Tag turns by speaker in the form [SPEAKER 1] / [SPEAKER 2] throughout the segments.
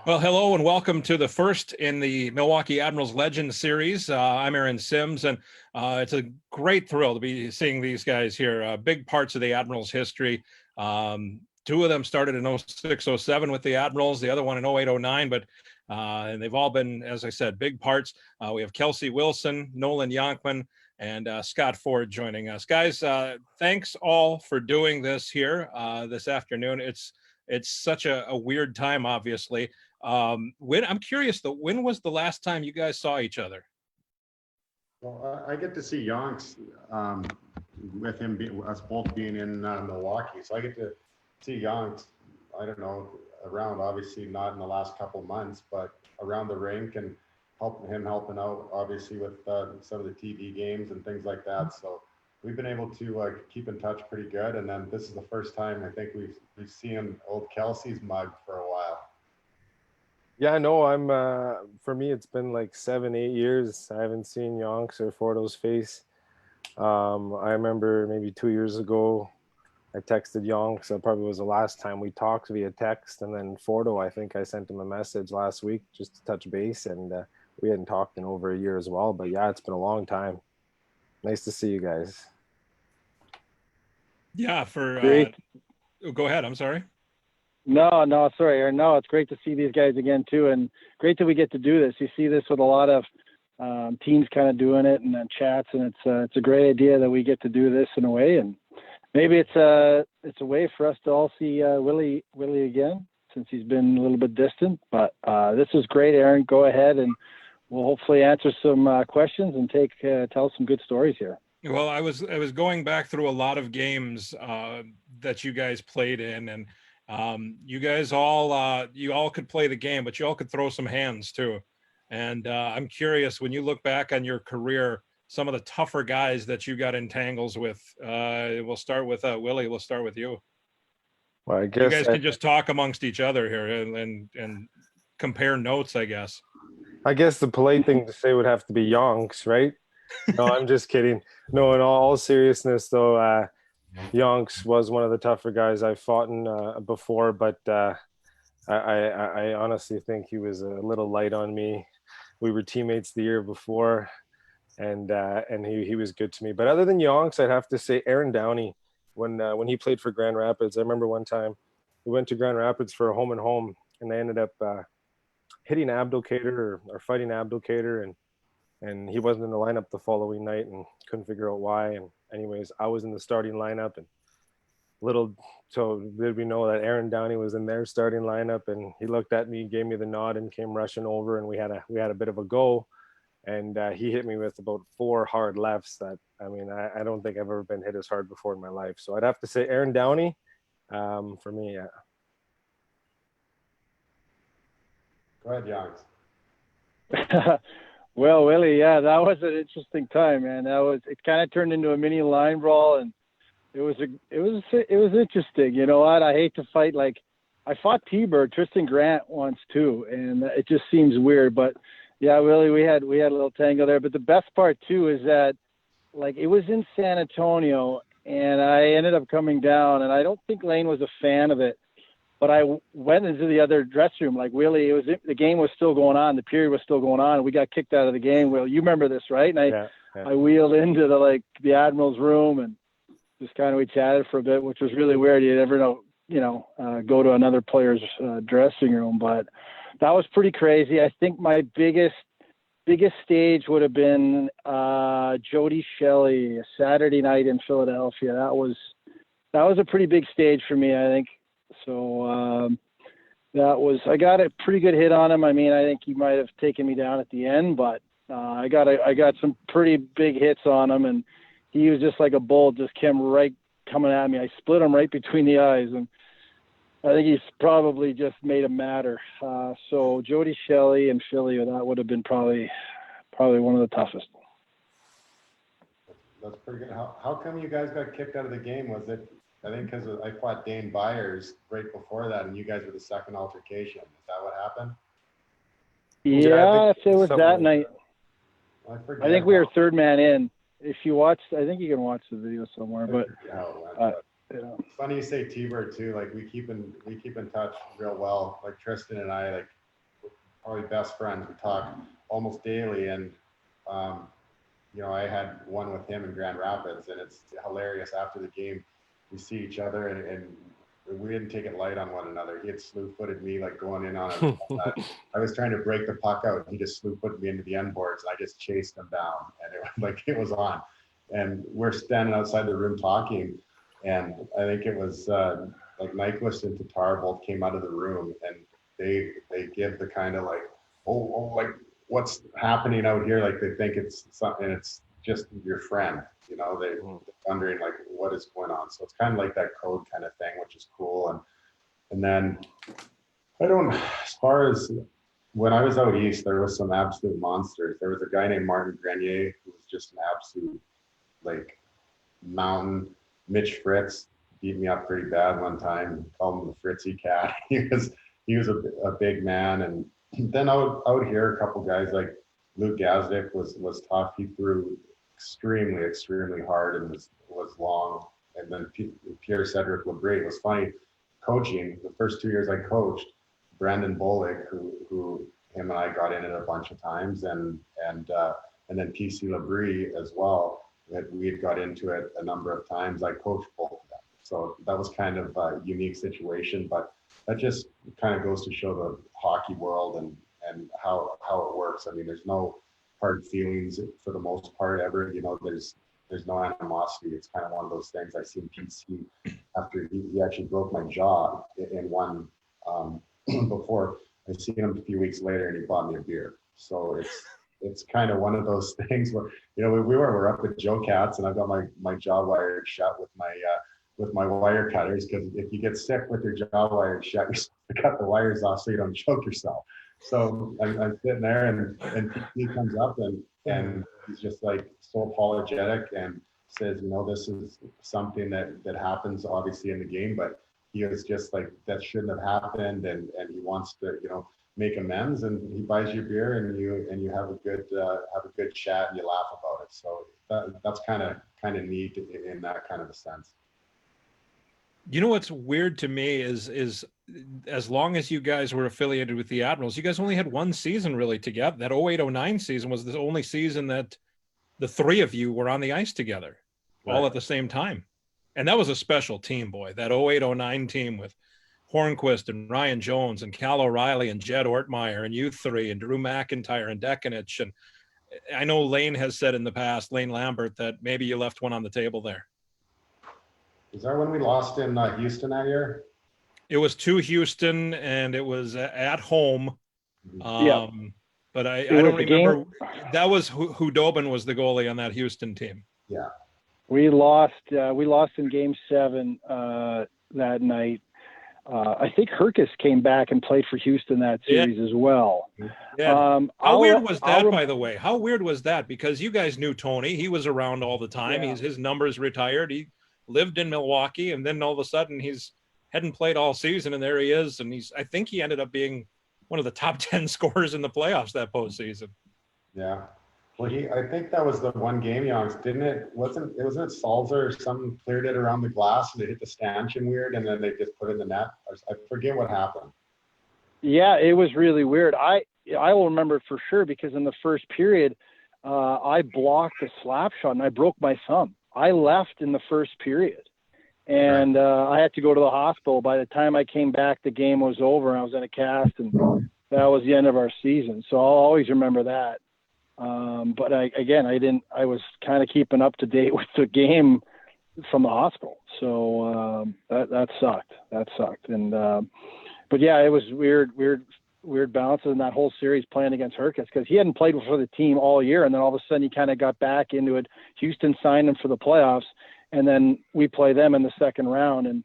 [SPEAKER 1] Well, hello and welcome to the first in the Milwaukee Admirals Legends Series. I'm Aaron Sims, and it's a great thrill to be seeing these guys here. Big parts of the Admirals' history. Two of them started in 06, 07 with the Admirals, the other one in 08, 09, but and they've all been, as I said, big parts. We have Kelsey Wilson, Nolan Yonkman, and Scott Ford joining us. Guys, thanks all for doing this here this afternoon. It's such a weird time, obviously. I'm curious though, when was the last time you guys saw each other?
[SPEAKER 2] Well, I get to see Yonks with him, us both being in Milwaukee. So I get to see Yonks, I don't know, around, obviously not in the last couple months, but around the rink and helping out, obviously, with some of the TV games and things like that. So we've been able to keep in touch pretty good. And then this is the first time I think we've seen old Kelsey's mug for a while.
[SPEAKER 3] Yeah, no, for me, it's been like 7-8 years. I haven't seen Yonks or Fordo's face. I remember maybe 2 years ago, I texted Yonks. That probably was the last time we talked via text. And then Fordo, I think I sent him a message last week just to touch base. And we hadn't talked in over a year as well. But yeah, it's been a long time. Nice to see you guys.
[SPEAKER 1] Yeah, go ahead. I'm sorry.
[SPEAKER 4] No, sorry, Aaron. No, it's great to see these guys again too, and great that we get to do this. You see this with a lot of teams kind of doing it and then chats, and it's a great idea that we get to do this in a way, and maybe it's a way for us to all see Willie again since he's been a little bit distant. But this is great, Aaron. Go ahead, and we'll hopefully answer some questions and tell some good stories here.
[SPEAKER 1] Well, I was going back through a lot of games that you guys played in, and you guys you all could play the game, but you all could throw some hands too. And I'm curious, when you look back on your career, some of the tougher guys that you got in tangles with. We'll start with Willie. We'll start with you.
[SPEAKER 3] Well, I guess
[SPEAKER 1] you guys can just talk amongst each other here and compare notes, I guess.
[SPEAKER 3] I guess the polite thing to say would have to be Yonks, right? No, I'm just kidding. No, in all seriousness, though, Yonks was one of the tougher guys I fought in before, but I honestly think he was a little light on me. We were teammates the year before, and he was good to me. But other than Yonks, I'd have to say Aaron Downey when he played for Grand Rapids. I remember one time we went to Grand Rapids for a home and home, and I ended up hitting Abdelkader or fighting Abdelkader, and he wasn't in the lineup the following night and couldn't figure out why. And anyways, I was in the starting lineup, and so did we know that Aaron Downey was in their starting lineup, and he looked at me, gave me the nod, and came rushing over, and we had a bit of a go, and he hit me with about 4 hard lefts that, I mean, I don't think I've ever been hit as hard before in my life. So I'd have to say Aaron Downey for me. Yeah.
[SPEAKER 2] Go ahead, Yonks.
[SPEAKER 4] Well, Willie, yeah, that was an interesting time, man. It kind of turned into a mini line brawl, and it was interesting. You know what? I hate to fight. Like, I fought T-Bird, Tristan Grant once too, and it just seems weird. But yeah, Willie, we had a little tango there. But the best part too is that, like, it was in San Antonio, and I ended up coming down, and I don't think Lane was a fan of it. But I went into the other dressing room, like, Willie, the game was still going on. The period was still going on, and we got kicked out of the game. Will, you remember this, right? And I wheeled into the Admiral's room, and just kind of, we chatted for a bit, which was really weird. You never know, go to another player's dressing room. But that was pretty crazy. I think my biggest stage would have been Jody Shelley, a Saturday night in Philadelphia. That was a pretty big stage for me, I think. So I got a pretty good hit on him. I mean, I think he might have taken me down at the end, but I got some pretty big hits on him, and he was just like a bull, just coming at me. I split him right between the eyes, and I think he's probably just made him madder. So Jody Shelley and Philly, that would have been probably one of the toughest.
[SPEAKER 2] That's pretty good. How come you guys got kicked out of the game? Was it, I think, because I fought Dane Byers right before that, and you guys were the second altercation? Is that what happened?
[SPEAKER 4] Yeah, if it was that night.
[SPEAKER 2] I
[SPEAKER 4] think we were third man in. If you watch, I think you can watch the video somewhere. But You know.
[SPEAKER 2] It's funny you say T-Bird too. Like we keep in touch real well. Like Tristan and I, like we're probably best friends. We talk almost daily, and you know, I had one with him in Grand Rapids, and it's hilarious. After the game, we see each other, and we didn't take it light on one another. He had slew-footed me, like going in on it. I was trying to break the puck out, and he just slew-footed me into the end boards, and I just chased him down, and it was on. And we're standing outside the room talking, and I think it was like Nyquist and Tatar both came out of the room, and they give the kind of like, oh, like, what's happening out here? Like they think it's something, and it's just your friend, you know, they're wondering like what is going on. So it's kind of like that code kind of thing, which is cool. And then as far as when I was out east, there was some absolute monsters. There was a guy named Martin Grenier who was just an absolute like mountain. Mitch Fritz beat me up pretty bad one time. Called him the Fritzy cat. He was a big man. And then out here, a couple guys like Luke Gazdick was tough. He threw extremely hard and was long. And then Pierre Cedric Labrie. It was funny coaching. The first 2 years I coached, Brandon Bollig, who him and I got in it a bunch of times, and then PC Labrie as well. We had got into it a number of times. I coached both of them. So that was kind of a unique situation, but that just kind of goes to show the hockey world and how it works. I mean, there's no hard feelings for the most part ever. You know, there's no animosity. It's kind of one of those things. I seen PC after he actually broke my jaw in one before. I seen him a few weeks later, and he bought me a beer. So it's kind of one of those things where, you know, we're up with Joe Cats, and I've got my jaw wired shut with my wire cutters, because if you get sick with your jaw wired shut, you're supposed to cut the wires off so you don't choke yourself. So I'm sitting there, and he comes up and he's just like so apologetic and says, you know, this is something that happens obviously in the game, but he was just like, that shouldn't have happened, and he wants to, you know, make amends, and he buys you beer, and you have a good chat, and you laugh about it. So that's kind of neat in that kind of a sense.
[SPEAKER 1] You know what's weird to me is as long as you guys were affiliated with the Admirals, you guys only had one season really together. That 08-09 season was the only season that the three of you were on the ice together, right, all at the same time. And that was a special team, boy. That 08-09 team with Hornquist and Ryan Jones and Cal O'Reilly and Jed Ortmeyer and you three and Drew McIntyre and Dekanich. And I know Lane has said in the past, Lane Lambert, that maybe you left one on the table there.
[SPEAKER 2] Is that when we lost in Houston that year?
[SPEAKER 1] It was to Houston, and it was at home.
[SPEAKER 4] Yeah.
[SPEAKER 1] But I don't remember. That was Hudobin was the goalie on that Houston team.
[SPEAKER 2] Yeah.
[SPEAKER 4] We lost in Game 7 that night. I think Herkus came back and played for Houston that series as well.
[SPEAKER 1] Yeah. How weird was that, by the way? How weird was that? Because you guys knew Tony. He was around all the time.
[SPEAKER 4] Yeah.
[SPEAKER 1] His numbers retired. He lived in Milwaukee, and then all of a sudden he's hadn't played all season, and there he is. And I think he ended up being one of the top 10 scorers in the playoffs that postseason.
[SPEAKER 2] Yeah. Well, I think that was the one game, Youngs, didn't it? Wasn't it Salzer or something cleared it around the glass, and they hit the stanchion weird, and then they just put it in the net? I forget what happened.
[SPEAKER 4] Yeah, it was really weird. I will remember for sure, because in the first period, I blocked a slap shot and I broke my thumb. I left in the first period, and I had to go to the hospital. By the time I came back, the game was over. I was in a cast, and that was the end of our season. So I'll always remember that. But I was kind of keeping up to date with the game from the hospital. So that sucked. And but yeah, it was weird balances in that whole series playing against Herkus, because he hadn't played for the team all year, and then all of a sudden he kind of got back into it. Houston signed him for the playoffs, and then we play them in the second round, and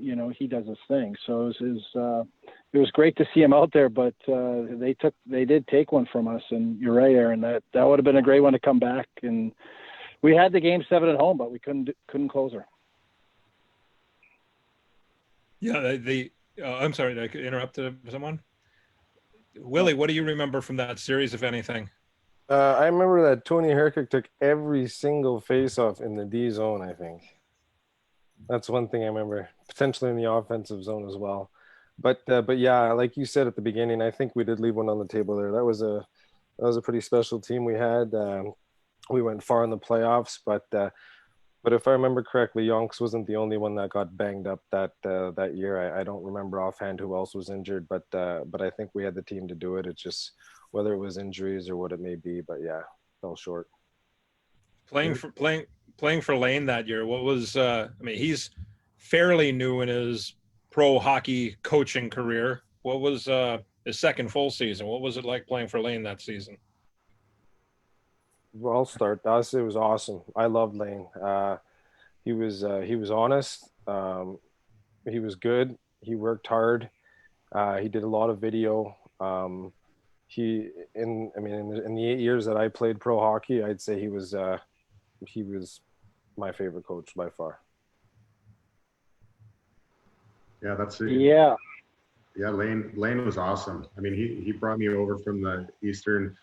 [SPEAKER 4] you know, he does his thing. So it was great to see him out there, but they did take one from us, and you're right, Aaron, that would have been a great one to come back. And we had the Game 7 at home, but we couldn't close her.
[SPEAKER 1] Yeah, I'm sorry, did I interrupt someone? Willie, what do you remember from that series, if anything?
[SPEAKER 3] I remember that Tony Herkick took every single face-off in the D zone, I think. That's one thing I remember, potentially in the offensive zone as well. But yeah, like you said at the beginning, I think we did leave one on the table there. That was a pretty special team we had. We went far in the playoffs, but if I remember correctly, Yonks wasn't the only one that got banged up that year. I don't remember offhand who else was injured, but I think we had the team to do it. It's just whether it was injuries or what it may be. But yeah, fell short.
[SPEAKER 1] Playing for Lane that year. What was I mean, he's fairly new in his pro hockey coaching career. What was his second full season? What was it like playing for Lane that season?
[SPEAKER 3] Well, I'll start. It was awesome. I loved Lane. He was honest. He was good. He worked hard. He did a lot of video. In the 8 years that I played pro hockey, I'd say he was my favorite coach by far.
[SPEAKER 2] Yeah, that's it.
[SPEAKER 4] Yeah.
[SPEAKER 2] Yeah, Lane was awesome. I mean, he brought me over from the Eastern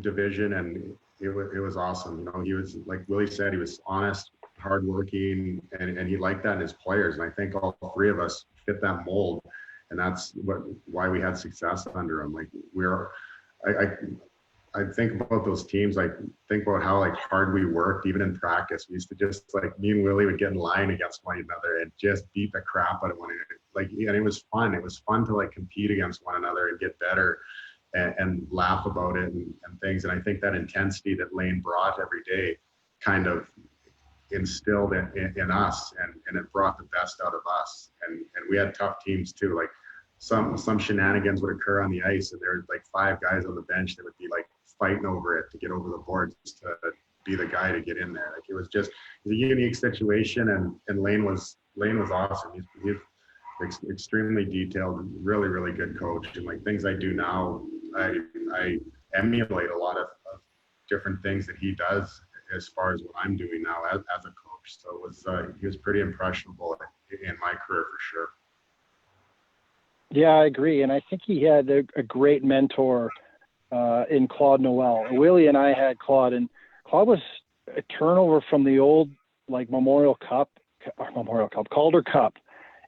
[SPEAKER 2] division, and it was awesome. You know, he was, like Willie said, he was honest, hardworking, and he liked that in his players. And I think all three of us fit that mold, and that's why we had success under him. Like I think about those teams. I think about how like hard we worked, even in practice. We used to just like me and Willie would get in line against one another and just beat the crap out of one another. Like, and it was fun. It was fun to like compete against one another and get better and laugh about it and things. And I think that intensity that Lane brought every day kind of instilled in us, and it brought the best out of us. And we had tough teams too. Like some shenanigans would occur on the ice, and there were like 5 guys on the bench that would be like fighting over it to get over the boards to be the guy to get in there. Like it was a unique situation, and Lane was awesome. He's extremely detailed, really, really good coach. And like things I do now, I emulate a lot of different things that he does as far as what I'm doing now as a coach. So he was pretty impressionable in my career for sure.
[SPEAKER 4] Yeah, I agree. And I think he had a great mentor in Claude Noel. Willie and I had Claude, and Claude was a turnover from the old like Calder Cup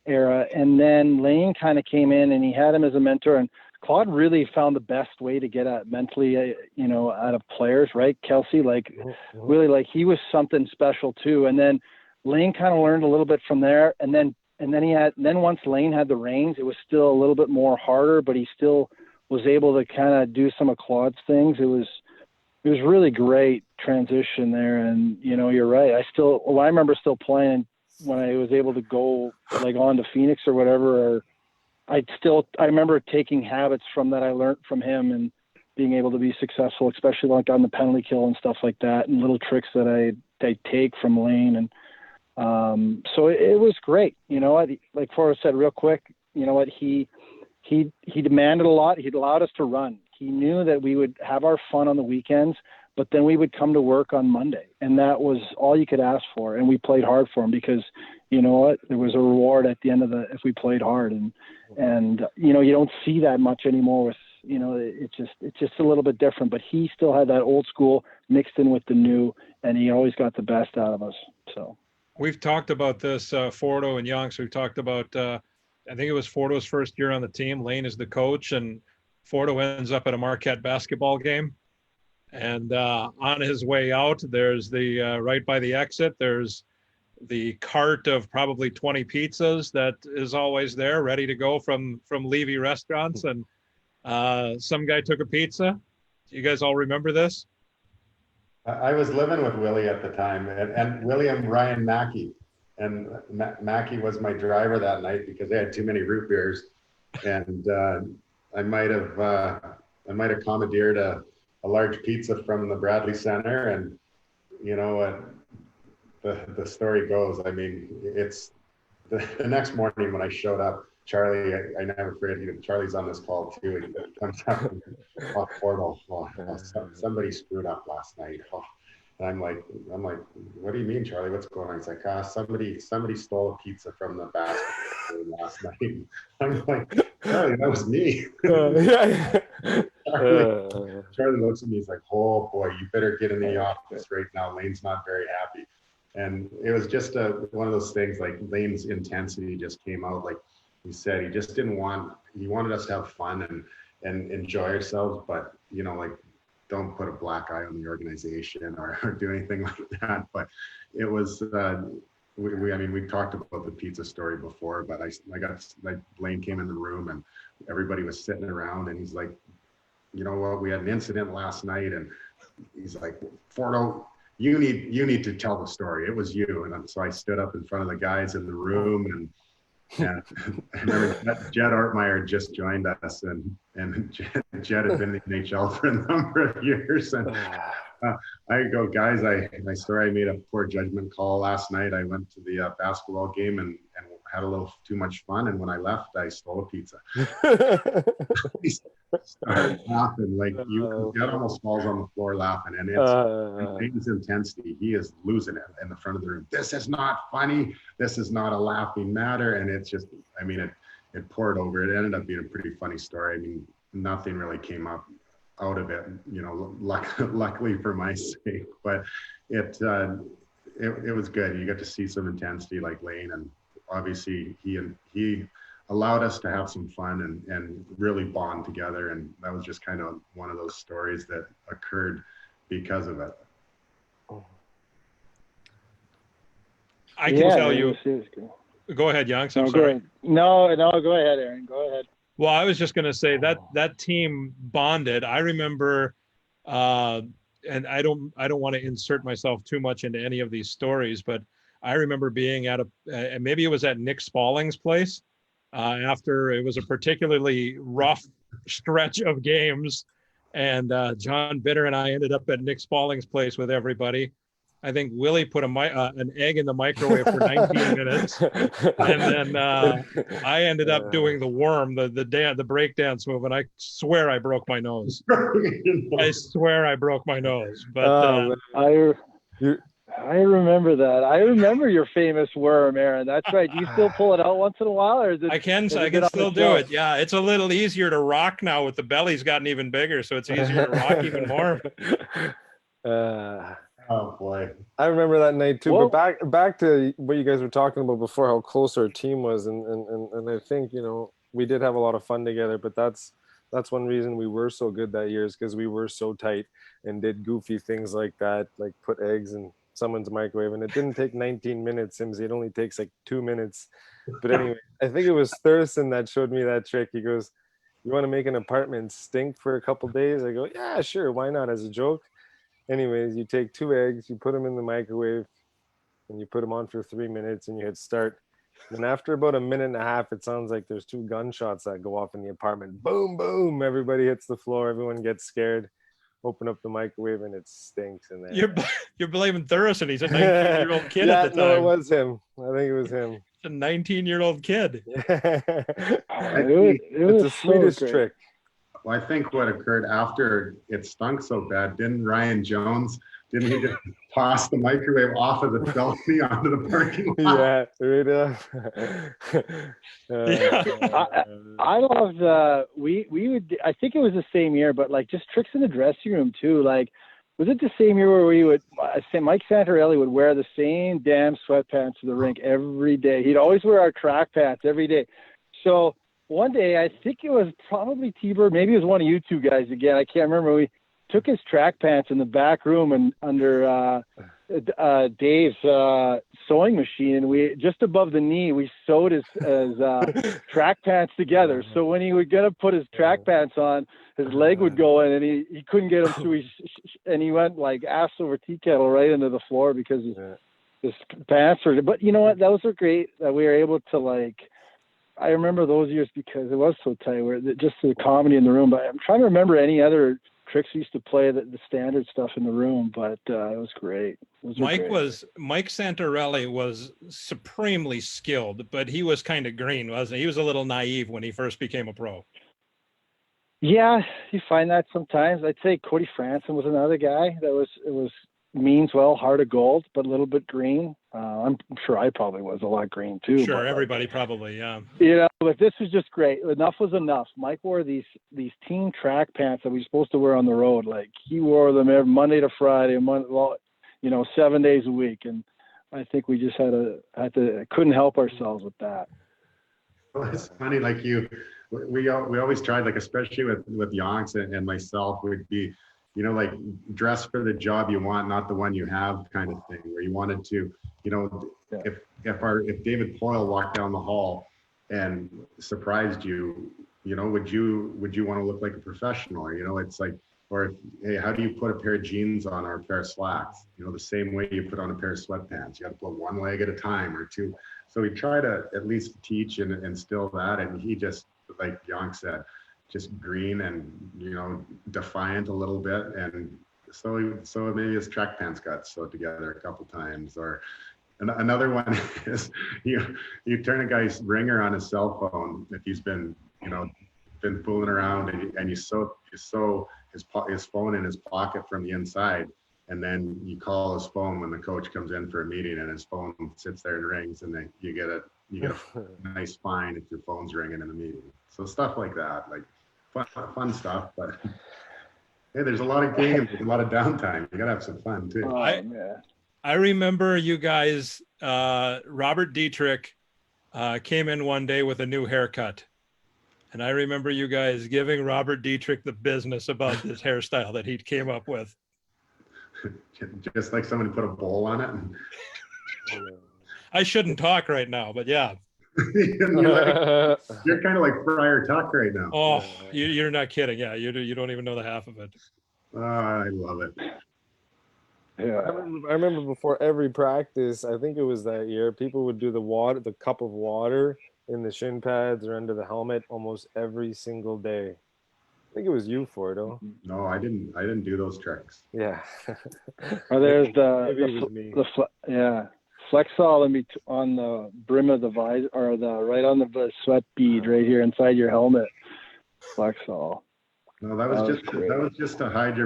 [SPEAKER 4] era. And then Lane kind of came in and he had him as a mentor, and Claude really found the best way to get at mentally, out of players, right? Kelsey, like really, like he was something special too. And then Lane kind of learned a little bit from there. And then once Lane had the reins, it was still a little bit more harder, but he still was able to kind of do some of Claude's things. It was really great transition there. And, you're right. I remember still playing when I was able to go like on to Phoenix or whatever, or I remember taking habits from that I learned from him and being able to be successful, especially like on the penalty kill and stuff like that, and little tricks that I take from Lane. And so it was great. Like Forrest said real quick, he demanded a lot. He allowed us to run. He knew that we would have our fun on the weekends, but then we would come to work on Monday, and that was all you could ask for. And we played hard for him because, there was a reward at the end if we played hard. And you don't see that much anymore with, it's just a little bit different, but he still had that old school mixed in with the new, and he always got the best out of us. So
[SPEAKER 1] We've talked about this, Fordo and Yonks. We've talked about, I think it was Fordo's first year on the team. Lane is the coach, and Fordo ends up at a Marquette basketball game. And on his way out, there's the right by the exit, there's the cart of probably 20 pizzas that is always there, ready to go from Levy restaurants. And some guy took a pizza. Do you guys all remember this?
[SPEAKER 2] I was living with Willie at the time, and William Ryan Mackey. And Mackey was my driver that night because they had too many root beers. And I might have commandeered a large pizza from the Bradley Center. And you know what the story goes. I mean, it's the next morning when I showed up, Charlie, I never forget, Charlie's on this call too. He comes up off portal. Somebody screwed up last night. And I'm like, what do you mean, Charlie? What's going on? He's like, somebody stole a pizza from the basket last night. I'm like, Charlie, that was me. Charlie looks at me. He's like, oh boy, you better get in the office right now. Lane's not very happy. And it was just one of those things, like Lane's intensity just came out. Like he said, he wanted us to have fun and enjoy ourselves, but like, don't put a black eye on the organization or do anything like that. But it was, we talked about the pizza story before, but Lane came in the room and everybody was sitting around and he's like, you know what, we had an incident last night, and he's like, Fordo, you need to tell the story. It was you. And so I stood up in front of the guys in the room, and I remember Jed Artmeyer just joined us, and Jed had been in the NHL for a number of years. And I go, guys, I sorry I made a poor judgment call last night. I went to the basketball game and had a little too much fun, and when I left, I stole a pizza. He started laughing, like Jed almost falls on the floor laughing, and it's his intensity. He is losing it in the front of the room. This is not funny. This is not a laughing matter, and it's just, it poured over. It ended up being a pretty funny story. Nothing really came out of it, luckily for my sake, but it was good. You get to see some intensity like Lane, and obviously he allowed us to have some fun and really bond together, and that was just kind of one of those stories that occurred because of it.
[SPEAKER 1] I can tell you. Go ahead, Youngs. I'm sorry.
[SPEAKER 4] No, go ahead, Aaron. Go ahead.
[SPEAKER 1] Well, I was just going to say that team bonded. I remember, and I don't want to insert myself too much into any of these stories, but I remember being at maybe it was at Nick Spalling's place after it was a particularly rough stretch of games, and John Bitter and I ended up at Nick Spalling's place with everybody. I think Willie put an egg in the microwave for 19 minutes, and then I ended up doing the worm, the breakdance move, and I swear I broke my nose. I swear I broke my nose. But
[SPEAKER 4] I remember that. I remember your famous worm, Aaron. That's right. Do you still pull it out once in a while, or is it?
[SPEAKER 1] I can still do it. Yeah, it's a little easier to rock now with the belly's gotten even bigger, so it's easier to rock even more.
[SPEAKER 2] Oh boy,
[SPEAKER 3] I remember that night too. Whoa. But back to what you guys were talking about before, how close our team was, and I think we did have a lot of fun together. But that's one reason we were so good that year, is because we were so tight and did goofy things like that, like put eggs in someone's microwave, and it didn't take 19 minutes, Simsy. It only takes like 2 minutes. But anyway, I think it was Thurston that showed me that trick. He goes, "You want to make an apartment stink for a couple days?" I go, "Yeah, sure, why not?" As a joke. Anyways, you take 2 eggs, you put them in the microwave, and you put them on for 3 minutes, and you hit start. And after about a minute and a half, it sounds like there's 2 gunshots that go off in the apartment. Boom, boom! Everybody hits the floor. Everyone gets scared. Open up the microwave, and it stinks in there.
[SPEAKER 1] You're blaming Thurston. He's a 19-year-old kid
[SPEAKER 3] at
[SPEAKER 1] at the time.
[SPEAKER 3] No, it was him. I think it was him.
[SPEAKER 1] It's a 19-year-old kid.
[SPEAKER 3] It's a Swedish trick.
[SPEAKER 2] Well, I think what occurred after it stunk so bad, didn't he just toss the microwave off of the balcony onto the parking lot?
[SPEAKER 3] Yeah,
[SPEAKER 4] I loved, we would, I think it was the same year, but like just tricks in the dressing room too. Like, was it the same year where we would, Mike Santorelli would wear the same damn sweatpants to the rink every day? He'd always wear our track pants every day. So one day, I think it was probably T-Bird, maybe it was one of you two guys again, I can't remember. We took his track pants in the back room and under Dave's sewing machine, and we just above the knee, we sewed his track pants together. So when he would get to put his track pants on, his leg would go in, and he couldn't get him through. And he went like ass over tea kettle right into the floor because his pants were. But you know what? Those were great that we were able to like. I remember those years because it was so tight. Where just the comedy in the room. But I'm trying to remember any other tricks we used to play, the standard stuff in the room. But it was great.
[SPEAKER 1] Mike Santorelli was supremely skilled, but he was kind of green, wasn't he? He was a little naive when he first became a pro.
[SPEAKER 4] Yeah, you find that sometimes. I'd say Cody Franson was another guy that means well, heart of gold, but a little bit green. I'm sure I probably was a lot green too.
[SPEAKER 1] Sure, everybody probably, yeah.
[SPEAKER 4] You know, but this was just great. Enough was enough. Mike wore these team track pants that we were supposed to wear on the road. Like he wore them every Monday to Friday, 7 days a week. And I think we just couldn't help ourselves with that.
[SPEAKER 2] Well, it's funny, like we always tried, like especially with Yonks and myself, would be, like dress for the job you want, not the one you have, kind of thing. Where you wanted to,
[SPEAKER 4] Yeah.
[SPEAKER 2] if David Poyle walked down the hall and surprised you, would you want to look like a professional? It's like, or hey, how do you put a pair of jeans on or a pair of slacks? The same way you put on a pair of sweatpants. You got to put one leg at a time or two. So we try to at least teach and instill that. And he just, like Yonk said, just green and, defiant a little bit. And so maybe his track pants got sewed together a couple times. Or another one is you turn a guy's ringer on his cell phone if he's been, been fooling around, and you sew his phone in his pocket from the inside. And then you call his phone when the coach comes in for a meeting, and his phone sits there and rings, and then you get a nice fine if your phone's ringing in the meeting. So stuff like that, like fun stuff. But hey, there's a lot of games, there's a lot of downtime. You gotta have some fun too.
[SPEAKER 4] Oh,
[SPEAKER 1] I remember you guys. Robert Dietrich came in one day with a new haircut, and I remember you guys giving Robert Dietrich the business about this hairstyle that he came up with.
[SPEAKER 2] Just like somebody put a bowl on it.
[SPEAKER 1] I shouldn't talk right now, but yeah.
[SPEAKER 2] You're kind of like Friar Tuck right now.
[SPEAKER 1] Oh, you're not kidding. Yeah, you don't even know the half of it.
[SPEAKER 2] Oh, I love it.
[SPEAKER 4] Yeah.
[SPEAKER 3] I remember before every practice, I think it was that year, people would do the cup of water in the shin pads or under the helmet almost every single day. I think it was you, Fordo.
[SPEAKER 2] No, I didn't do those tricks.
[SPEAKER 3] Yeah.
[SPEAKER 4] Or there's Flexol on the brim of the visor, or right on the sweat bead right here inside your helmet. Flexol.
[SPEAKER 2] No, that was just to hide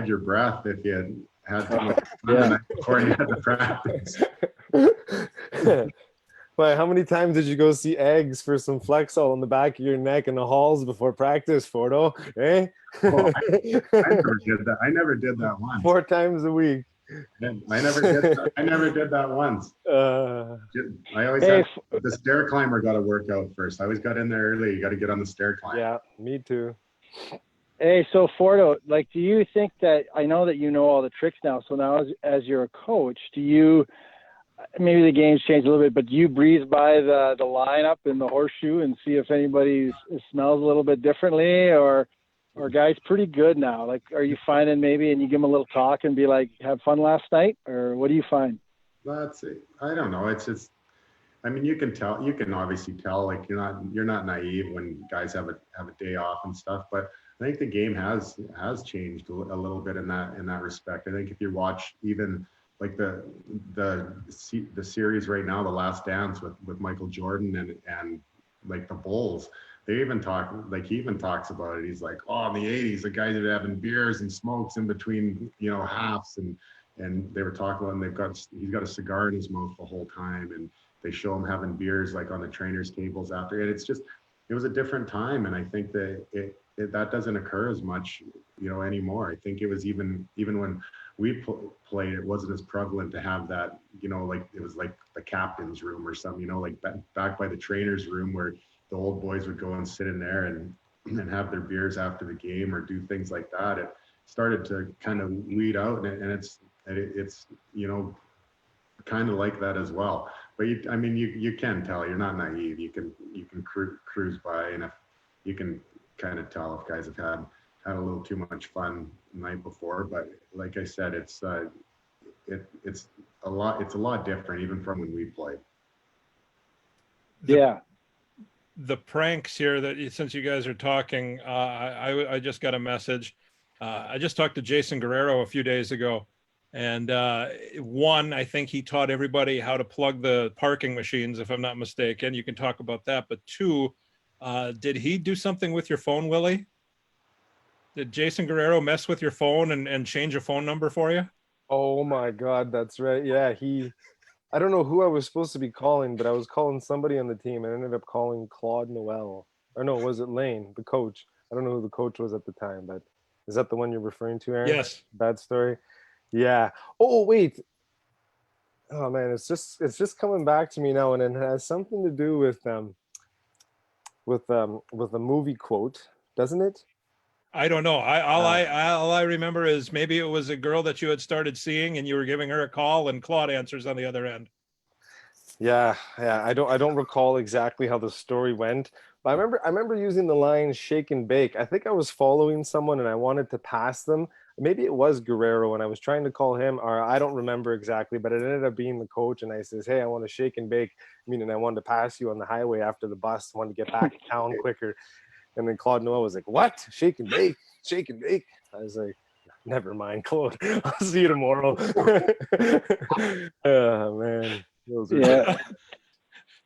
[SPEAKER 2] your breath if you had too much fun the night before you had to practice.
[SPEAKER 3] But how many times did you go see eggs for some Flexol on the back of your neck in the halls before practice, Fordo? Eh?
[SPEAKER 2] Oh, I never did that once.
[SPEAKER 3] 4 times a week.
[SPEAKER 2] I never did that once. I always had the stair climber got to work out first. I always got in there early. You got to get on the stair climber.
[SPEAKER 3] Yeah, me too.
[SPEAKER 4] Hey, so Fordo, like, do you think that, I know that you know all the tricks now, so now as you're a coach, do you, maybe the game's changed a little bit, but do you breeze by the lineup in the horseshoe and see if anybody smells a little bit differently, or guys pretty good now? Like, are you finding maybe, and you give them a little talk and be like, have fun last night, or what do you find?
[SPEAKER 2] That's it. I don't know. It's just, I mean, you can obviously tell, like, you're not naive when guys have a day off and stuff, but I think the game has changed a little bit in that respect. I think if you watch even like the series right now, The Last Dance with Michael Jordan and like the Bulls, he even talks about it. He's like, oh, in the 80s, the guys are having beers and smokes in between, halves, and they were talking about, and he's got a cigar in his mouth the whole time, and they show him having beers like on the trainers' tables after. And it was a different time, and I think that that doesn't occur as much, anymore. I think it was even when we played, it wasn't as prevalent to have that, like it was like the captain's room or something, like back by the trainer's room where the old boys would go and sit in there and have their beers after the game or do things like that. It started to kind of weed out, and it's kind of like that as well. But you can tell, you're not naive. You can cruise by, and if you can kind of tell if guys have had a little too much fun the night before. But like I said, it's a lot different even from when we played.
[SPEAKER 1] The pranks here since you guys are talking, I just got a message. I just talked to Jason Guerrero a few days ago, and one, I think he taught everybody how to plug the parking machines, if I'm not mistaken. You can talk about that. But two, did he do something with your phone, Willie? Did Jason Guerrero mess with your phone and change a phone number for you?
[SPEAKER 3] Oh my God, that's right. Yeah, I don't know who I was supposed to be calling, but I was calling somebody on the team and ended up calling Claude Noel. Or no, was it Lane, the coach? I don't know who the coach was at the time, but is that the one you're referring to, Aaron?
[SPEAKER 1] Yes.
[SPEAKER 3] Bad story? Yeah. Oh, wait. Oh man, it's just coming back to me now, and it has something to do with a movie quote, doesn't it?
[SPEAKER 1] I don't know.
[SPEAKER 3] Uh,
[SPEAKER 1] All I remember is maybe it was a girl that you had started seeing, and you were giving her a call, and Claude answers on the other end.
[SPEAKER 3] Yeah, yeah. I don't recall exactly how the story went, but I remember using the line "shake and bake." I think I was following someone and I wanted to pass them. Maybe it was Guerrero, and I was trying to call him, or I don't remember exactly, but it ended up being the coach. And I says, "Hey, I want to shake and bake," meaning I wanted to pass you on the highway after the bus. I wanted to get back to town quicker. And then Claude Noel was like, "What? Shake and bake? Shake and bake?" I was like, "Never mind, Claude. I'll see you tomorrow." Oh man, those are good.
[SPEAKER 4] Yeah.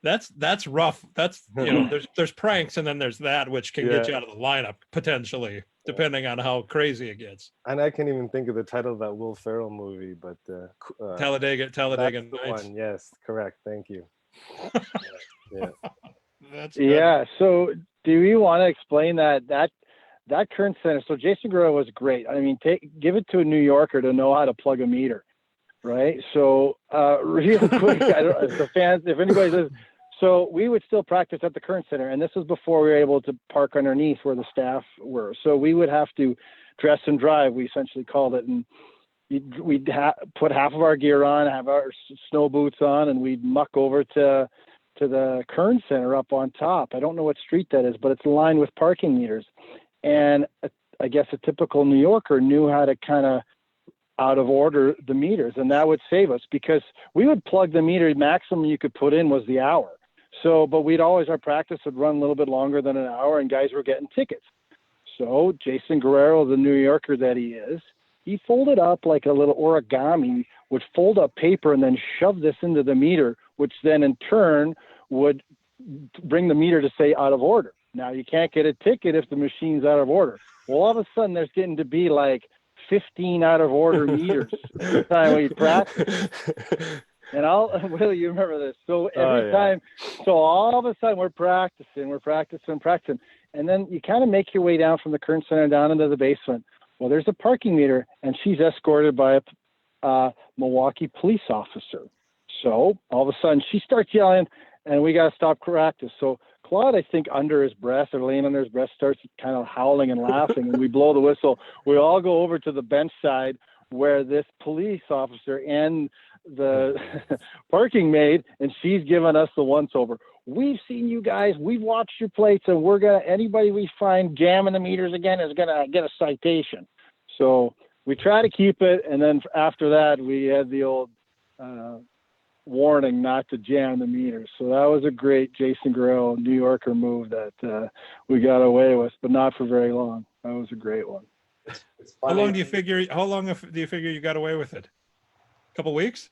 [SPEAKER 1] That's rough. That's, there's pranks, and then there's that which can get
[SPEAKER 3] Yeah.
[SPEAKER 1] you out of the lineup potentially, depending on how crazy it gets.
[SPEAKER 3] And I can't even think of the title of that Will Ferrell movie, but
[SPEAKER 1] Talladega
[SPEAKER 3] that's the
[SPEAKER 1] Nights.
[SPEAKER 3] one. Yes, correct. Thank you. Yeah.
[SPEAKER 1] That's good.
[SPEAKER 4] Yeah. So do we want to explain that current center? So Jason Guerrero was great. I mean, give it to a New Yorker to know how to plug a meter, right? So real quick, I don't if the fans, if anybody does. So we would still practice at the current center, and this was before we were able to park underneath where the staff were. So we would have to dress and drive. We essentially called it, and we'd put half of our gear on, have our snow boots on, and we'd muck over to the Kern Center up on top. I don't know what street that is, but it's lined with parking meters. And I guess a typical New Yorker knew how to kind of out of order the meters, and that would save us because we would plug the meter. Maximum you could put in was the hour. So, but our practice would run a little bit longer than an hour, and guys were getting tickets. So Jason Guerrero, the New Yorker that he is, he folded up like a little origami, would fold up paper and then shove this into the meter, which then in turn would bring the meter to say out of order. Now you can't get a ticket if the machine's out of order. Well, all of a sudden there's getting to be like 15 out of order meters every time we practice. And Will, you remember this. So every time, so all of a sudden we're practicing. And then you kind of make your way down from the current center down into the basement. Well, there's a parking meter, and she's escorted by a Milwaukee police officer. So all of a sudden she starts yelling, and we got to stop practice. So Claude, I think under his breath or laying under his breath, starts kind of howling and laughing, and we blow the whistle. We all go over to the bench side where this police officer and the parking maid, and she's giving us the once over. We've seen you guys, we've watched your plates, and anybody we find jamming the meters again is gonna get a citation. So we try to keep it, and then after that we had the old warning not to jam the meters. So that was a great Jason Guerrero New Yorker move that we got away with, but not for very long. That was a great one.
[SPEAKER 2] It's
[SPEAKER 1] How
[SPEAKER 2] funny.
[SPEAKER 1] long do you figure you got away with it? A couple weeks?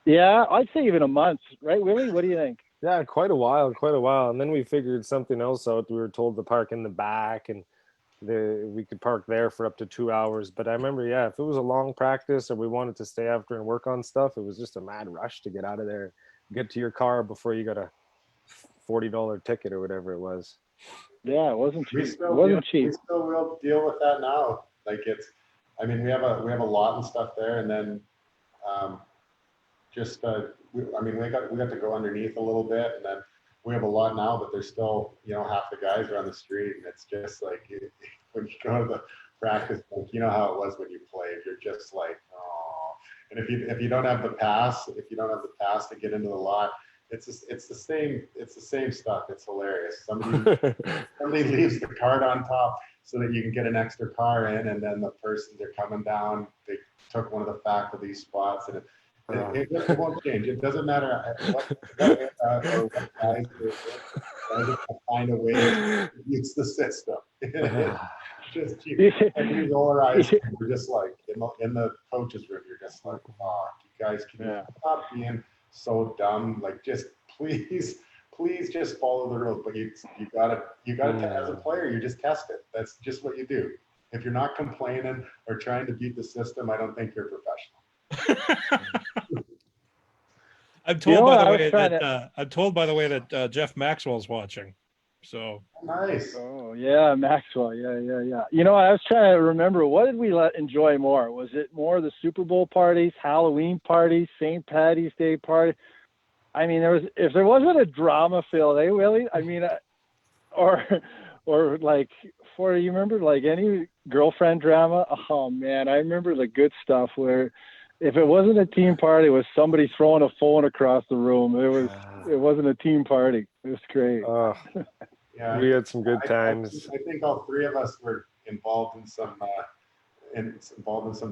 [SPEAKER 3] Yeah, I'd say even a month, right, Willie? What do you think? Yeah, quite a while. And then we figured something else out. We were told to park in the back, and we could park there for up to 2 hours. But I remember, yeah, if it was a long practice or we wanted to stay after and work on stuff, it was just a mad rush to get out of there, get to your car before you got a $40 ticket or whatever it was. Yeah, it wasn't cheap. We still will deal with that now. Like we have a lot and stuff there, and then we got to go underneath a little bit, and then we have a lot now, but there's still, half the guys are on the street, and it's just like when you go to the practice, like, how it was when you played, you're just like, oh. And if you don't have the pass, to get into the lot, it's the same stuff. It's hilarious. Somebody leaves the cart on top so that you can get an extra car in, and then the person they're coming down, they took one of the faculty spots, and it won't change. It doesn't matter what guys find a way to use the system. Just cheap. And you roll our eyes. We're just like in the coach's room. You're just like, oh, you guys can stop being so dumb. Like, just please just follow the rules. But you gotta as a player, you just test it. That's just what you do. If you're not complaining or trying to beat the system, I don't think you're professional.
[SPEAKER 1] I'm told, by the way, that Jeff Maxwell's watching. So
[SPEAKER 2] Nice.
[SPEAKER 4] Oh yeah, Maxwell. Yeah. You know, I was trying to remember, what did we enjoy more? Was it more the Super Bowl parties, Halloween parties, St. Patty's Day party? I mean, if there wasn't a drama filled, or like, for, you remember like any girlfriend drama? Oh man, I remember the good stuff where if it wasn't a team party, it was somebody throwing a phone across the room. It wasn't a team party. It was great.
[SPEAKER 2] Yeah,
[SPEAKER 3] We had some good
[SPEAKER 2] I
[SPEAKER 3] times.
[SPEAKER 2] think all three of us were involved in some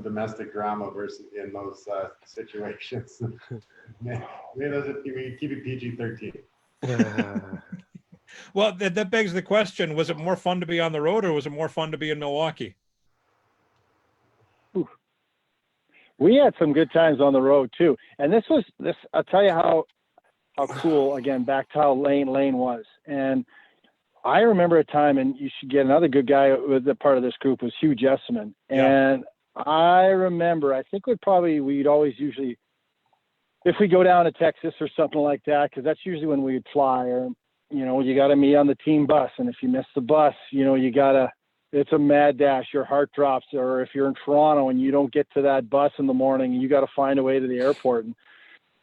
[SPEAKER 2] domestic drama versus in those situations. Maybe keep it PG-13.
[SPEAKER 1] well, that begs the question: was it more fun to be on the road, or was it more fun to be in Milwaukee?
[SPEAKER 4] We had some good times on the road too. And this. I'll tell you how cool. Again, back to how Lane was. And I remember a time, and you should get another good guy with a part of this group, was Hugh Jessamine.
[SPEAKER 1] Yeah.
[SPEAKER 4] And I remember, I think we'd always usually, if we go down to Texas or something like that, because that's usually when we'd fly, or, you know, you got to meet on the team bus. And if you miss the bus, you know, it's a mad dash, your heart drops. Or if you're in Toronto and you don't get to that bus in the morning, you got to find a way to the airport. And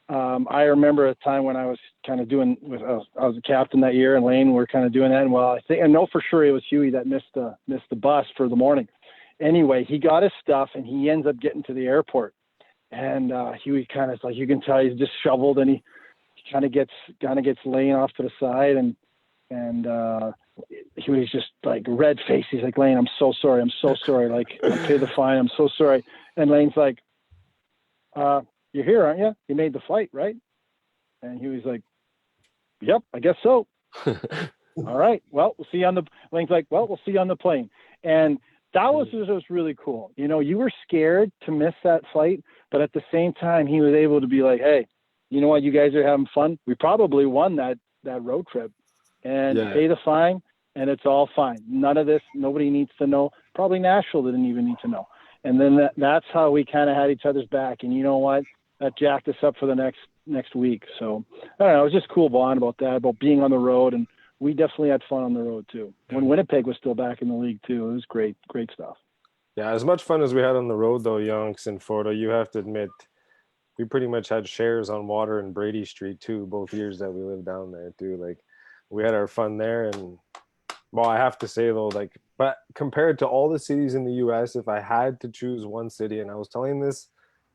[SPEAKER 4] I remember a time when I was kind of doing I was a captain that year, and Lane were kind of doing that. And well, I know for sure it was Huey that missed the bus for the morning. Anyway, he got his stuff and he ends up getting to the airport. And Huey kind of, like, you can tell he's disheveled, and he kind of gets Lane off to the side, and he was just like red faced. He's like, Lane, I'm so sorry. Like, I'll pay the fine. I'm so sorry. And Lane's like, you're here, aren't you? You made the flight, right? And he was like, yep, I guess so. All right. Well, we'll see you on the, Lane's like, well, we'll see you on the plane. And that was really cool. You know, you were scared to miss that flight, but at the same time, he was able to be like, hey, you know what? You guys are having fun. We probably won that road trip, and pay the fine, and it's all fine. None of this, nobody needs to know. Probably Nashville didn't even need to know. And then that's how we kind of had each other's back. And you know what? That jacked us up for the next week. So I don't know. It was just cool bond about that, about being on the road. And we definitely had fun on the road too. When Winnipeg was still back in the league too, it was great stuff.
[SPEAKER 3] Yeah, as much fun as we had on the road though, Yonks and Fordo, you have to admit, we pretty much had shares on Water and Brady Street too, both years that we lived down there too. Like, we had our fun there. And well, I have to say though, like, but compared to all the cities in the US, if I had to choose one city, and I was telling this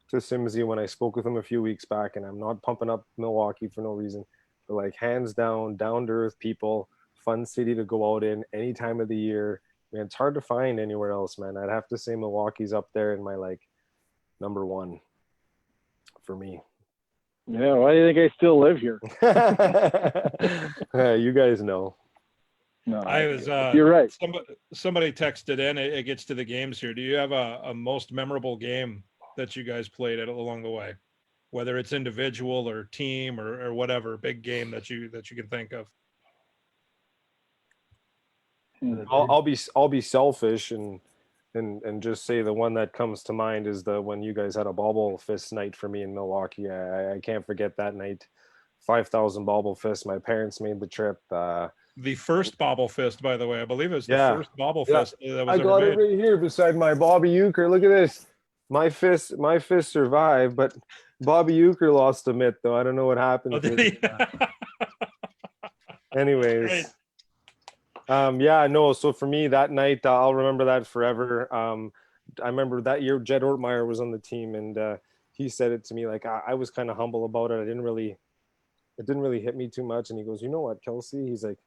[SPEAKER 3] to Simsy when I spoke with him a few weeks back, and I'm not pumping up Milwaukee for no reason, but like, hands down to earth people, fun city to go out in any time of the year. Man, it's hard to find anywhere else, man. I'd have to say Milwaukee's up there in my like number one for me.
[SPEAKER 4] Yeah, why do you think I still live here?
[SPEAKER 3] You guys know.
[SPEAKER 4] No,
[SPEAKER 1] I was.
[SPEAKER 4] You're right.
[SPEAKER 1] Somebody texted in. It gets to the games here. Do you have a most memorable game that you guys played along the way, whether it's individual or team or whatever, big game that you can think of?
[SPEAKER 3] I'll be selfish and just say the one that comes to mind is when you guys had a bobble fist night for me in Milwaukee. I can't forget that night. 5,000 bobble fists. My parents made the trip.
[SPEAKER 1] The first bobble fist, by the way, I believe it was the first bobble fist that was
[SPEAKER 3] I got
[SPEAKER 1] ever
[SPEAKER 3] it
[SPEAKER 1] made.
[SPEAKER 3] right here beside my Bobby Euchre. Look at this. My fist survived, but Bobby Euchre lost a mitt though. I don't know what happened.
[SPEAKER 1] Oh, did he?
[SPEAKER 3] Anyways. So for me that night, I'll remember that forever. I remember that year Jed Ortmeyer was on the team, and he said it to me, like, I was kind of humble about it. It didn't really hit me too much. And he goes, you know what, Kelsey? He's like,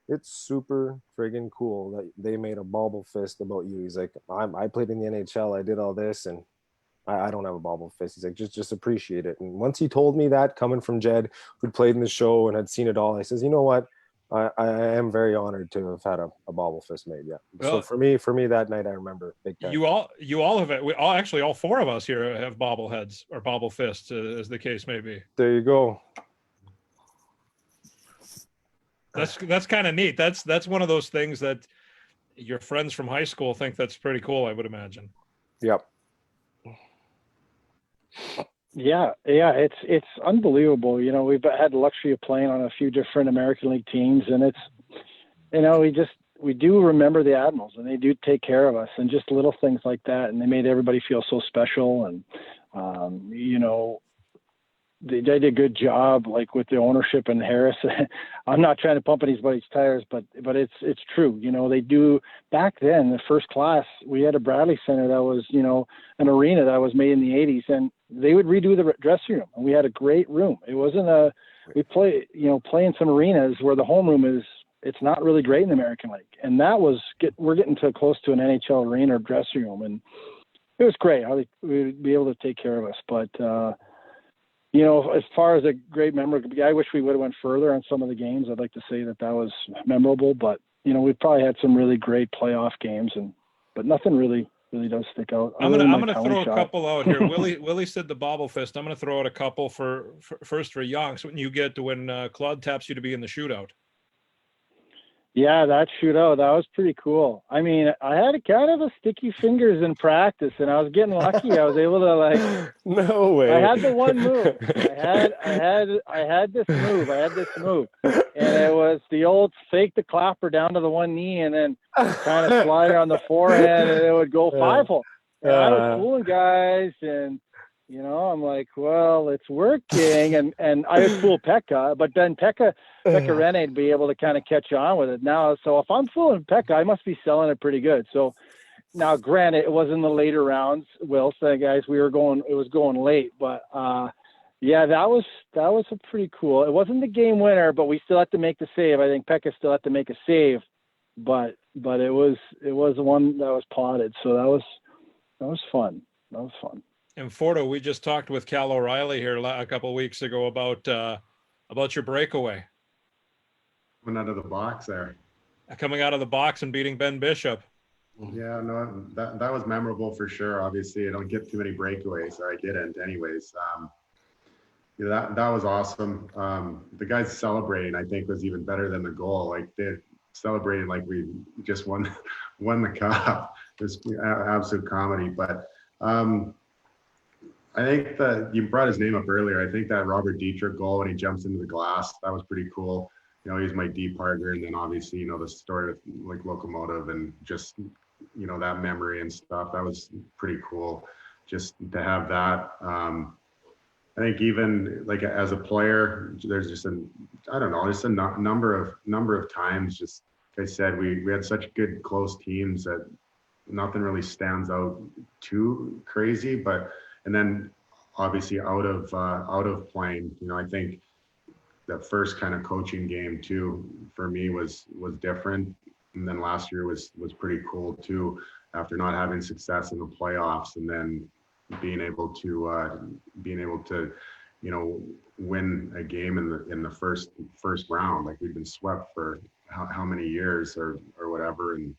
[SPEAKER 3] it's super friggin' cool that they made a bobble fist about you. He's like, I played in the NHL. I did all this, and I don't have a bobble fist. He's like, just appreciate it. And once he told me that, coming from Jed, who'd played in the show and had seen it all, I says, you know what? I am very honored to have had a bobble fist made. Yeah.
[SPEAKER 1] Well,
[SPEAKER 3] so for me that night, I remember big time.
[SPEAKER 1] You all have it. All four of us here have bobble heads or bobble fists, as the case may be.
[SPEAKER 3] There you go.
[SPEAKER 1] That's kind of neat. That's one of those things that your friends from high school think that's pretty cool, I would imagine.
[SPEAKER 3] Yep.
[SPEAKER 4] Yeah, it's unbelievable. You know, we've had the luxury of playing on a few different American League teams, and you know, we do remember the Admirals, and they do take care of us, and just little things like that. And they made everybody feel so special. And, you know, they did a good job, like with the ownership and Harris. I'm not trying to pump anybody's tires, but it's true. You know, they do. Back then, the first class, we had a Bradley Center that was, you know, an arena that was made in the 80s, and they would redo the dressing room, and we had a great room. It wasn't we play in some arenas where the homeroom is, it's not really great in the American League. And that was, we're getting to close to an NHL arena or dressing room. And it was great how we'd be able to take care of us. But, you know, as far as a great memory, I wish we would have went further on some of the games. I'd like to say that was memorable, but, you know, we probably had some really great playoff games, but nothing really does stick out.
[SPEAKER 1] I'm gonna throw a couple out here. Willie said the bobble fist. I'm gonna throw out a couple for first for Yonks when you get to when Claude taps you to be in the shootout.
[SPEAKER 4] Yeah, that shootout, that was pretty cool. I mean, I had a kind of a sticky fingers in practice, and I was getting lucky. I was able to, like,
[SPEAKER 3] no way.
[SPEAKER 4] I had the one move. I had this move, and it was the old fake the clapper down to the one knee, and then kind of slide it on the forehand, and it would go 5-hole. And I was fooling guys, and you know, I'm like, well, it's working, and I would fool Pekka, but then Pekka Rinne would be able to kind of catch on with it now. So if I'm fooling Pekka, I must be selling it pretty good. So now, granted, it was in the later rounds. Will said, guys, it was going late, but yeah, that was a pretty cool. It wasn't the game winner, but we still had to make the save. I think Pekka still had to make a save, but it was one that was potted. So that was fun. That was fun.
[SPEAKER 1] And Fordo, we just talked with Cal O'Reilly here a couple of weeks ago about your breakaway.
[SPEAKER 2] Coming out of the box there.
[SPEAKER 1] Coming out of the box and beating Ben Bishop.
[SPEAKER 2] Yeah, no, that was memorable for sure. Obviously, I don't get too many breakaways, or I didn't anyways. Yeah, that was awesome. The guys celebrating, I think, was even better than the goal. Like, they celebrated like we just won the cup. It was absolute comedy. But I think that you brought his name up earlier. I think that Robert Dietrich goal when he jumps into the glass, that was pretty cool. You know, he's my D partner, and then obviously, you know, the story with like Locomotive and just, you know, that memory and stuff. That was pretty cool just to have that. I think even like as a player, there's just just a number of times, just like I said, we had such good close teams that nothing really stands out too crazy, and then obviously out of playing, you know, I think that first kind of coaching game too for me was different, and then last year was pretty cool too, after not having success in the playoffs, and then being able to you know, win a game in the first round. Like, we've been swept for how many years or whatever, and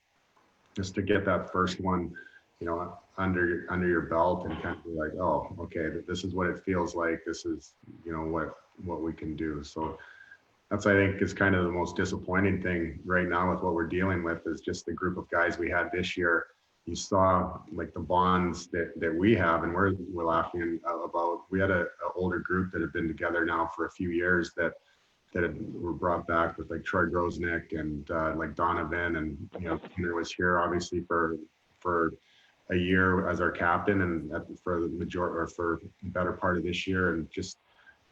[SPEAKER 2] just to get that first one, you know, under your belt and kind of be like, oh, okay, this is what it feels like. This is, you know, what we can do. So that's, I think, is kind of the most disappointing thing right now with what we're dealing with, is just the group of guys we had this year. You saw like the bonds that we have, and we're laughing about. We had an older group that had been together now for a few years that were brought back with like Troy Grosnick and like Donovan, and, you know, Peter was here obviously for a year as our captain, and for the better part of this year, and just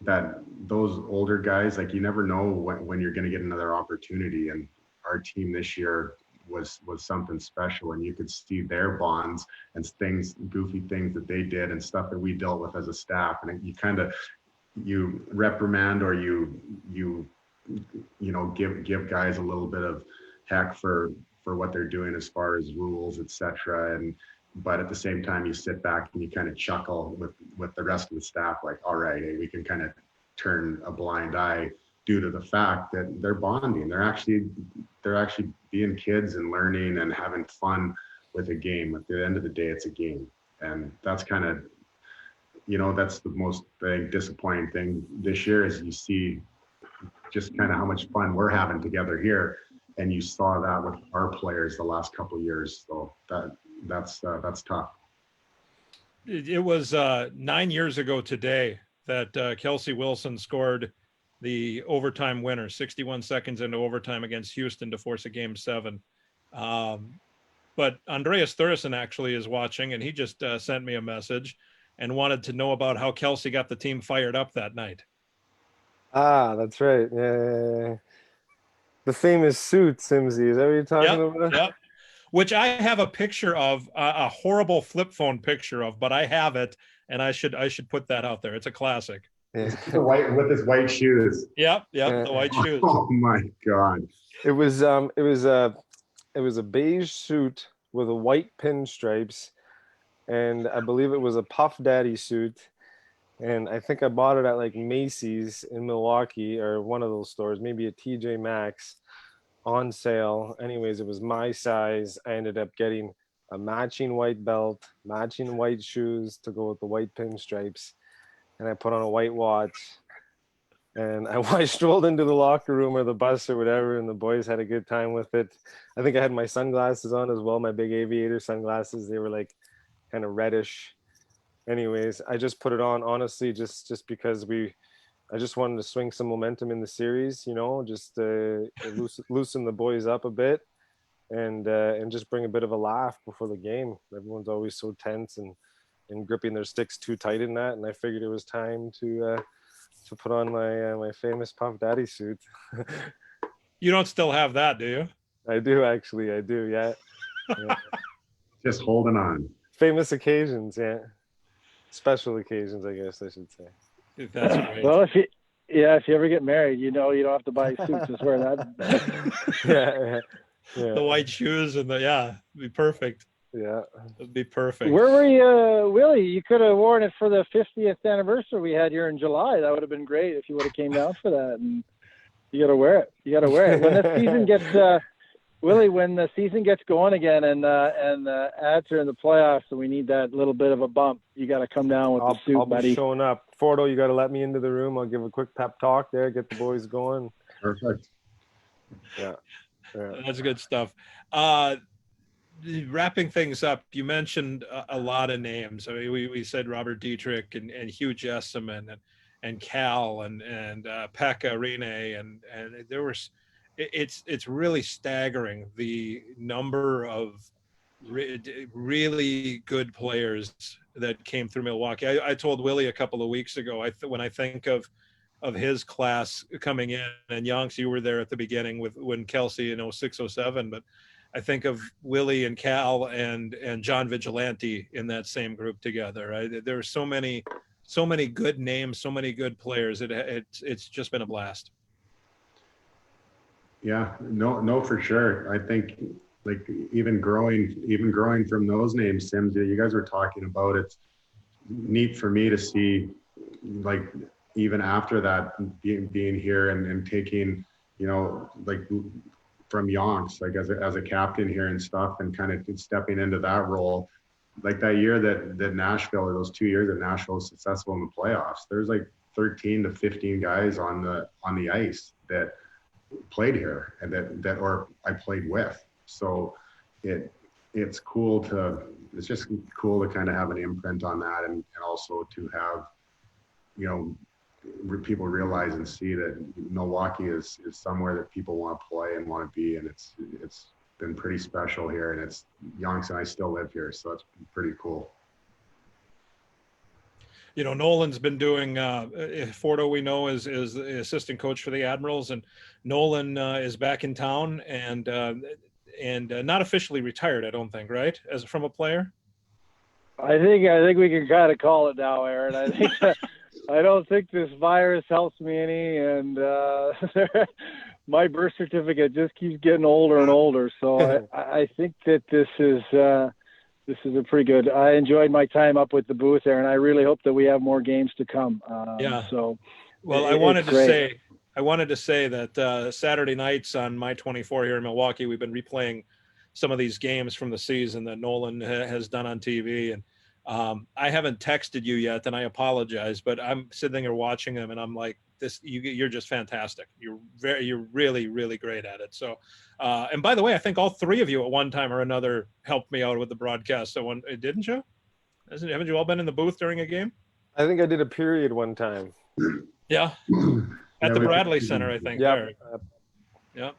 [SPEAKER 2] that those older guys, like, you never know when you're going to get another opportunity, and our team this year was something special, and you could see their bonds and goofy things that they did and stuff that we dealt with as a staff, and you reprimand, or you know, give guys a little bit of heck for what they're doing as far as rules, etc. But at the same time, you sit back and you kind of chuckle with the rest of the staff, like, all right, hey, we can kind of turn a blind eye due to the fact that they're bonding. They're actually being kids and learning and having fun with a game. At the end of the day, it's a game. And that's kind of, you know, that's the most disappointing thing this year, is you see just kind of how much fun we're having together here. And you saw that with our players the last couple of years. So that's tough.
[SPEAKER 1] It was 9 years ago today that Kelsey Wilson scored the overtime winner, 61 seconds into overtime against Houston to force a Game 7. But Andreas Thursson actually is watching, and he just sent me a message and wanted to know about how Kelsey got the team fired up that night.
[SPEAKER 3] Ah, that's right. Yeah. The famous suit, Simsy. Is that what you're talking about?
[SPEAKER 1] Yep. Which I have a picture of, a horrible flip phone picture of, but I have it, and I should put that out there. It's a classic.
[SPEAKER 3] Yeah.
[SPEAKER 2] With his white shoes.
[SPEAKER 1] Yep,
[SPEAKER 3] Yeah.
[SPEAKER 1] the white shoes.
[SPEAKER 2] Oh my God.
[SPEAKER 3] It was a beige suit with a white pinstripes, and I believe it was a Puff Daddy suit. And I think I bought it at like Macy's in Milwaukee, or one of those stores, maybe a TJ Maxx, on sale. Anyways, it was my size. I ended up getting a matching white belt, matching white shoes to go with the white pinstripes, and I put on a white watch. And I strolled into the locker room or the bus or whatever, and the boys had a good time with it. I think I had my sunglasses on as well, my big aviator sunglasses. They were like kind of reddish. Anyways, I just put it on, honestly, just because I just wanted to swing some momentum in the series, just loosen the boys up a bit, and just bring a bit of a laugh before the game. Everyone's always so tense and gripping their sticks too tight in that, and I figured it was time to put on my famous Puff Daddy suit.
[SPEAKER 1] You don't still have that, do you?
[SPEAKER 3] I do, actually. I do, yeah.
[SPEAKER 2] Just holding on.
[SPEAKER 3] Famous occasions, yeah. Special occasions, I guess I should say.
[SPEAKER 1] That's great.
[SPEAKER 4] Well, if you ever get married, you don't have to buy suits. Just wear that.
[SPEAKER 3] Yeah.
[SPEAKER 1] The white shoes and it'd be perfect.
[SPEAKER 3] Yeah.
[SPEAKER 1] It'd be perfect.
[SPEAKER 4] Where were you, Willie? You could have worn it for the 50th anniversary we had here in July. That would have been great if you would have came down for that. And you got to wear it. When the season gets, Willie, when the season gets going again and the Ads are in the playoffs, and we need that little bit of a bump, you got to come down with the suit,
[SPEAKER 3] I'll
[SPEAKER 4] buddy.
[SPEAKER 3] be showing up. Fordo, you got to let me into the room. I'll give a quick pep talk there, get the boys going.
[SPEAKER 2] Perfect.
[SPEAKER 3] Yeah.
[SPEAKER 1] That's good stuff. Wrapping things up, you mentioned a lot of names. I mean, we said Robert Dietrich and Hugh Jessamine and Cal and Pekka Rinne and there was. It's really staggering the number of really good players that came through Milwaukee. I told Willie a couple of weeks ago, when I think of his class coming in, and Yonks, you were there at the beginning when Kelsey in 06, 07, but I think of Willie and Cal and John Vigilante in that same group together. Right? There are so many good names, so many good players. It's just been a blast.
[SPEAKER 2] Yeah, no, for sure. I think like even growing from those names, Sims, you guys were talking about, it's neat for me to see, like, even after that being here and taking, like from Yonks, like as a captain here and stuff, and kind of stepping into that role. Like that year that Nashville, or those 2 years that Nashville was successful in the playoffs, there's like 13 to 15 guys on the ice that played here and that or I played with. So it's just cool to kind of have an imprint on that, and also to have, people realize and see that Milwaukee is somewhere that people want to play and want to be, and it's been pretty special here, and it's Yonks and I still live here, so it's pretty cool.
[SPEAKER 1] Nolan's been doing, Fordo, we know, is the assistant coach for the Admirals, and Nolan is back in town and not officially retired, I don't think, right? From a player?
[SPEAKER 4] I think we can kind of call it now, Aaron. I think I don't think this virus helps me any, and my birth certificate just keeps getting older and older. So I think that this is a pretty good. I enjoyed my time up with the booth there, and I really hope that we have more games to come. So,
[SPEAKER 1] well, I wanted to say that Saturday nights on My 24 here in Milwaukee, we've been replaying some of these games from the season that Nolan has done on TV, and I haven't texted you yet, and I apologize, but I'm sitting there watching them, and I'm like, you're just fantastic. You're really, really great at it. So, and by the way, I think all three of you at one time or another helped me out with the broadcast. So didn't you? Haven't you all been in the booth during a game?
[SPEAKER 3] I think I did a period one time.
[SPEAKER 1] Yeah. at the
[SPEAKER 2] we-
[SPEAKER 1] Bradley Center, I think.
[SPEAKER 3] Yeah.
[SPEAKER 1] There. Yeah.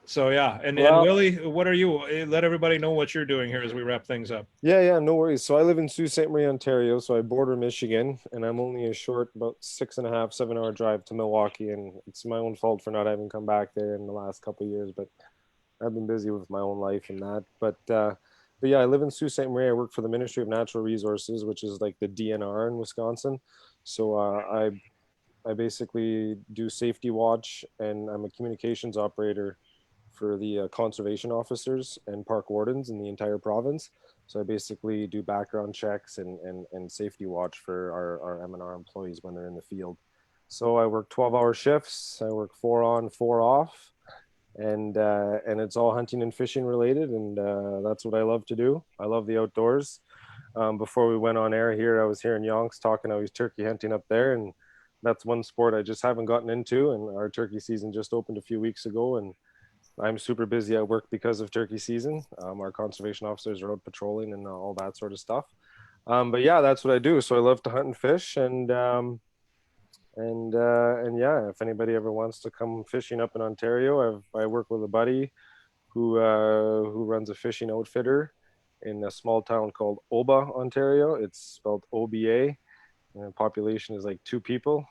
[SPEAKER 1] So yeah, and
[SPEAKER 4] Well-
[SPEAKER 1] Willie, what are you? Let everybody know what you're doing here as we wrap things up.
[SPEAKER 3] Yeah, no worries. So I live in Sault Ste. Marie, Ontario. So I border Michigan, and I'm only a short, about 6.5, 7 hour drive to Milwaukee. And it's my own fault for not having come back there in the last couple of years, but I've been busy with my own life and that. But yeah, I live in Sault Ste. Marie. I work for the Ministry of Natural Resources, which is like the DNR in Wisconsin. So I basically do safety watch, and I'm a communications operator for the conservation officers and park wardens in the entire province. So I basically do background checks and safety watch for our M&R employees when they're in the field. So I work 12-hour shifts. I work 4 on, 4 off, and it's all hunting and fishing related, and that's what I love to do. I love the outdoors. Before we went on air here, I was hearing Yonks talking how he's turkey hunting up there, and that's one sport I just haven't gotten into. And our turkey season just opened a few weeks ago, and I'm super busy at work because of turkey season. Our conservation officers are out patrolling and all that sort of stuff. But yeah, that's what I do. So I love to hunt and fish, and yeah, if anybody ever wants to come fishing up in Ontario, I work with a buddy who runs a fishing outfitter in a small town called Oba, Ontario. It's spelled OBA, and the population is like 2 people.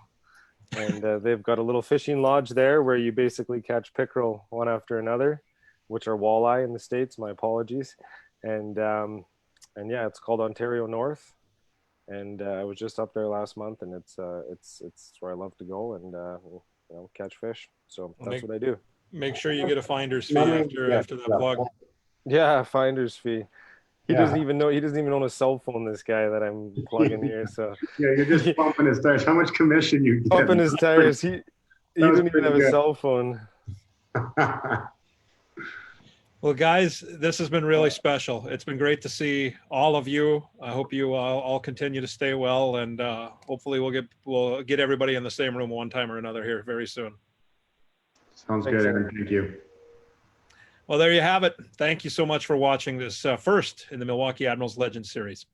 [SPEAKER 3] And they've got a little fishing lodge there where you basically catch pickerel one after another, which are walleye in the States. My apologies. And yeah, it's called Ontario North. And I was just up there last month, and it's where I love to go and catch fish. So that's what I do.
[SPEAKER 1] Make sure you get a finder's fee after that vlog.
[SPEAKER 3] Yeah, finder's fee. He
[SPEAKER 2] Yeah.
[SPEAKER 3] doesn't even own a cell phone, this guy that I'm plugging here. So
[SPEAKER 2] Yeah, you're just pumping his tires. How much commission you get?
[SPEAKER 3] pumping his tires. He
[SPEAKER 2] was
[SPEAKER 3] didn't even
[SPEAKER 2] pretty
[SPEAKER 3] have a
[SPEAKER 2] good.
[SPEAKER 3] cell phone.
[SPEAKER 1] Well, guys, this has been really special. It's been great to see all of you. I hope you all continue to stay well, and hopefully we'll get everybody in the same room one time or another here very soon.
[SPEAKER 2] Sounds
[SPEAKER 3] Thanks,
[SPEAKER 2] good, Aaron. Thank you.
[SPEAKER 1] Well, there you have it. Thank you so much for watching this first in the Milwaukee Admirals Legends Series.